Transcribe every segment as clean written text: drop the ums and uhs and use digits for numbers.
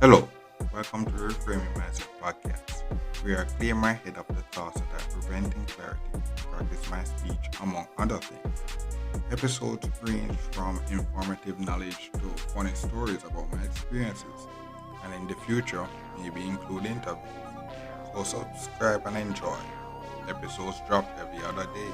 Hello, welcome to the Reframing Mindset podcast. We are clear my head of the thoughts that are preventing clarity to practice my speech, among other things. Episodes range from informative knowledge to funny stories about my experiences, and in the future, maybe include interviews. So subscribe and enjoy. Episodes drop every other day.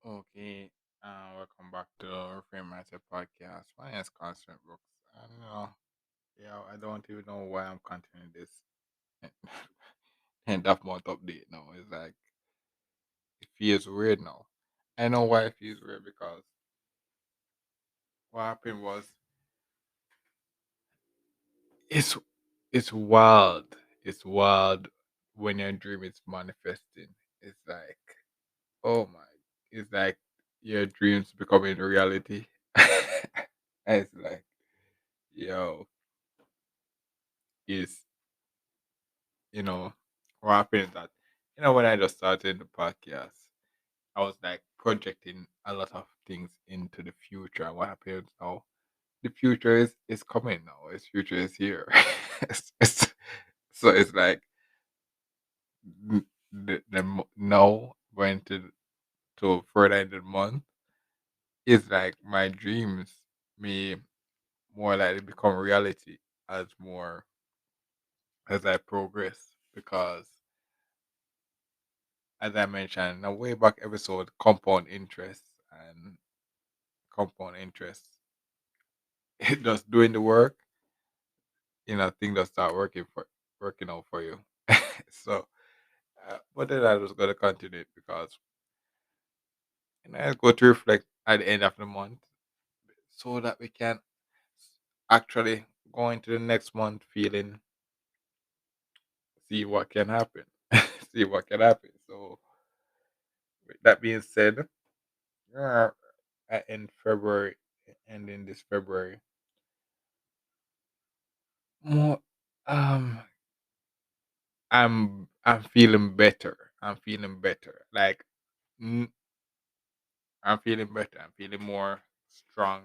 Okay, welcome back to the Reframing Mindset podcast. My name is Constant Brooks. And yeah, I don't even know why I'm continuing this. And that month update now. It's like it feels weird now. I know why it feels weird because what happened was it's it's wild. It's wild when your dream is manifesting. It's like oh my, it's like your dreams becoming reality. And it's like yo, is you know what happened is that when I just started the podcast, I was like projecting a lot of things into the future. And what happens now? The future is coming now. Its future is here. So it's like now going to further in the month is like my dreams may more likely become reality as more as I progress because as I mentioned in a way back episode, and compound interest, it just doing the work, things that start working out for you. So, but then I was gonna continue it because I go to reflect at the end of the month so that we can actually go into the next month feeling, see what can happen, see what can happen. So, with that being said, uh, in February, and in this February, more um, I'm feeling better. I'm feeling better. Like mm, I'm feeling better. I'm feeling more strong.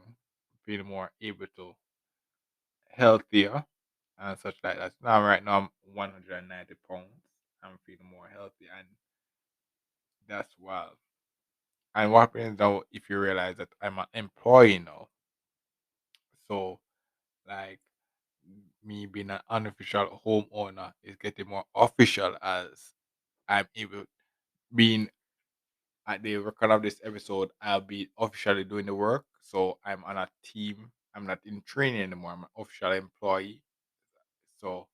Feeling more able to healthier and such like that. Now, right now, I'm 190 pounds. I'm feeling more healthy, and that's wild. And what happens now if you realize that I'm an employee now? So, like, me being an unofficial homeowner is getting more official as I'm able being at the record of this episode. I'll be officially doing the work. So I'm on a team. I'm not in training anymore. I'm an official employee. So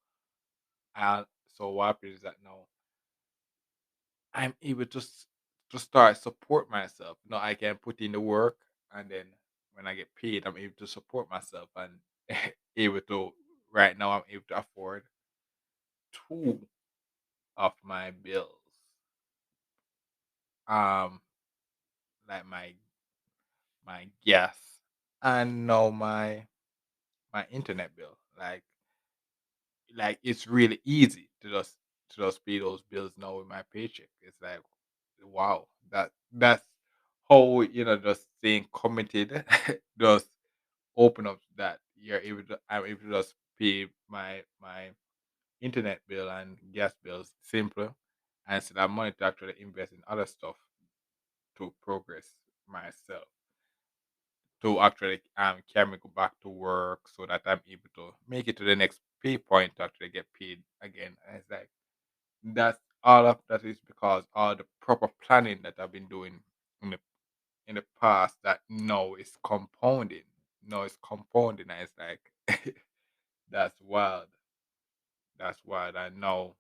I so what happens is that now I'm able to start support myself. I can put in the work, and then when I get paid, I'm able to support myself and able to. Right now, I'm able to afford two of my bills. Um, like my gas and now my internet bill. Like it's really easy to just pay those bills now with my paycheck. It's like wow, that's how just staying committed just open up that I'm able to just pay my internet bill and gas bills simpler and still have money to actually invest in other stuff to progress myself to actually carry me go back to work so that I'm able to make it to the next pay point to actually get paid again. And it's like that's all of that is because all the proper planning that I've been doing in the past that now is compounding. Now it's compounding and it's like that's wild. That's wild. I know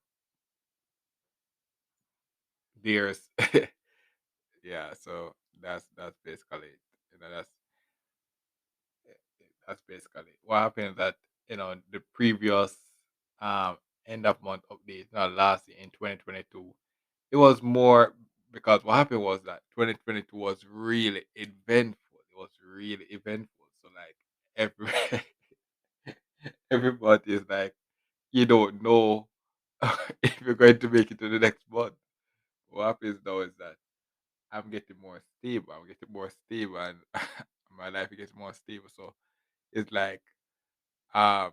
there's yeah, so that's basically it. That's basically what happened that the previous um end of month update, not last year in 2022, it was more because what happened was that 2022 was really eventful. It was really eventful. So like every every month is like you don't know if you're going to make it to the next month. What happens now is that I'm getting more stable. I'm getting more stable, and my life gets more stable. So it's like um,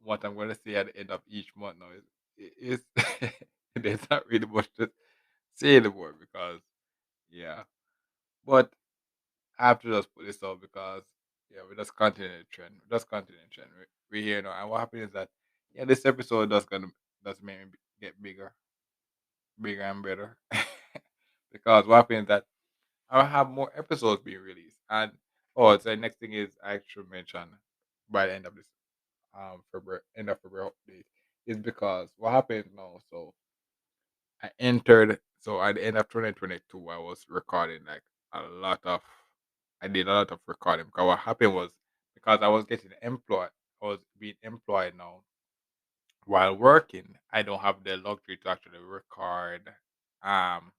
what I'm going to say at the end of each month now is there's not really much to say anymore because yeah. But I have to just put this out because yeah, we just continue the trend. We just continue the trend. We here now, and what happens is that yeah, this episode does make me get bigger, bigger and better. Because what happens is that I'll have more episodes being released. And oh, so the next thing is I should mention by the end of this February end of February update is because what happened now, so I entered so at the end of 2022 I was recording like a lot of I did a lot of recording because what happened was because I was getting employed I was being employed now while working, I don't have the luxury to actually record um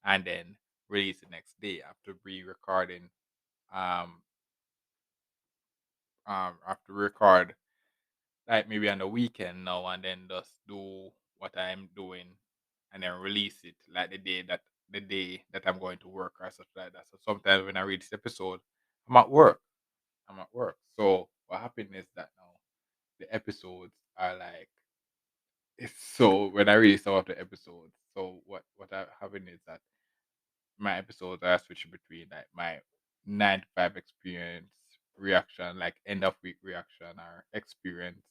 and then release the next day after re-recording um after record like maybe on the weekend now and then just do what I'm doing and then release it like the day that I'm going to work or such like that. So sometimes when I read this episode, I'm at work. I'm at work. So what happened is that now the episodes are like it's so when I read some of the episodes, so what I happened is that my episodes are switching between like my 9 to 5 experience reaction, like end of week reaction or experience.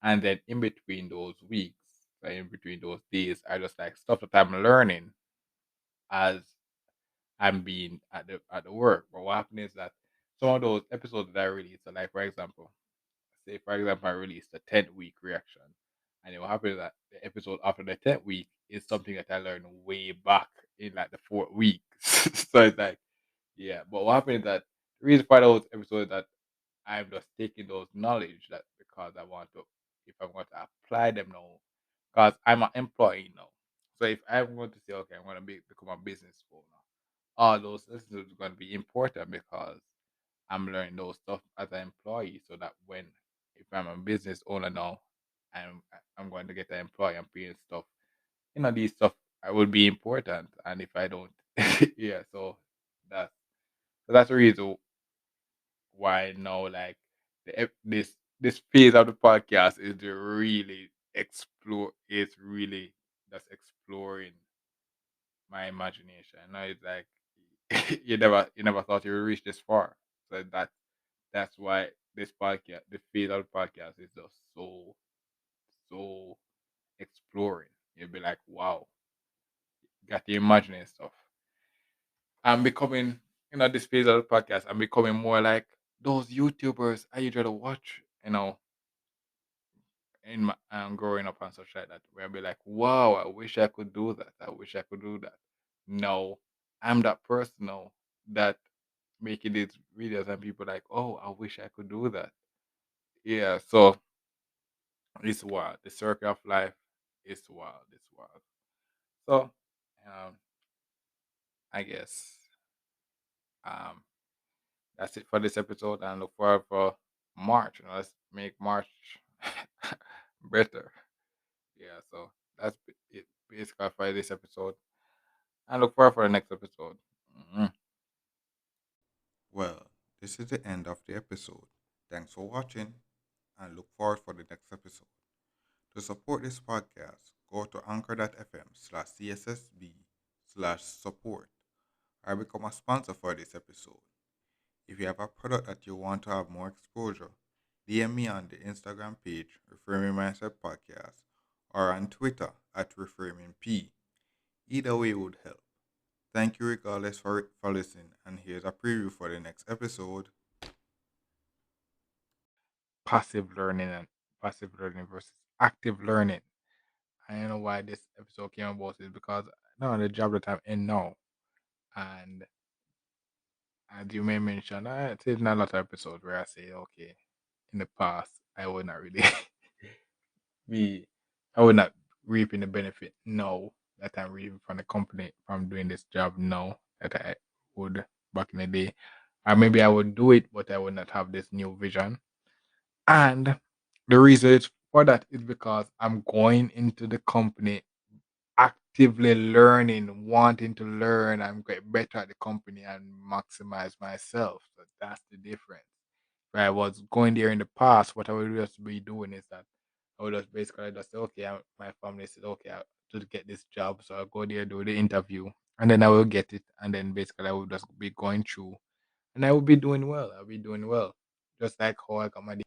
And then in between those weeks, like in between those days, I just like stuff that I'm learning as I'm being at the work. But what happened is that some of those episodes that I release, so like for example, say for example I released a 10th week reaction. And then what happens is that the episode after the 10th week is something that I learned way back in like the 4th week. So it's like yeah. But what happened is that the reason for those episodes that I'm just taking those knowledge that because I want to, if I'm going to apply them now, because I'm an employee now. So if I'm going to say, okay, I'm going to become a business owner, all those lessons are going to be important because I'm learning those stuff as an employee, so that when if I'm a business owner now, I'm going to get an employee and paying stuff. These stuff I would be important, and if I don't, yeah. That so that's the reason why now like this phase of the podcast is to really explore it's really just exploring my imagination. Now it's like you never thought you would reach this far. So that's why this phase of the podcast is just so exploring. You'll be like, wow, got to imagining stuff. I'm becoming, this phase of the podcast, I'm becoming more like those YouTubers I usually watch, in my growing up and such like that, where I'll be like, wow, I wish I could do that. I wish I could do that. No, I'm that person now that making these videos and people like, oh, I wish I could do that. Yeah, so it's wild. The circle of life is wild. It's wild. So, um, I guess um, that's it for this episode, and look forward for March. Let's make March better. Yeah, so that's it basically for this episode. And look forward for the next episode. Mhm. Well, this is the end of the episode. Thanks for watching and look forward for the next episode. To support this podcast, go to anchor.fm/cssb/support or become a sponsor for this episode. If you have a product that you want to have more exposure, DM me on the Instagram page, Reframing Mindset Podcast, or on Twitter at ReframingP. Either way would help. Thank you regardless for listening, and here's a preview for the next episode. Passive learning and passive learning versus active learning. I don't know why this episode came about is because now the job that I'm in now, and as you may mention, it's in a lot of episodes where I say, okay, in the past I would not really be, I would not reaping the benefit now that I'm reaping from the company from doing this job now that I would back in the day. Or maybe I would do it, but I would not have this new vision. And the reason is for that is because I'm going into the company actively learning, wanting to learn and get better at the company and maximize myself. So that's the difference. If I was going there in the past, what I would just be doing is that I would just basically just say, okay, my family said, okay, to get this job. So I'll go there, do the interview, and then I will get it. And then basically I will just be going through and I will be doing well. I'll be doing well. Just like how I got my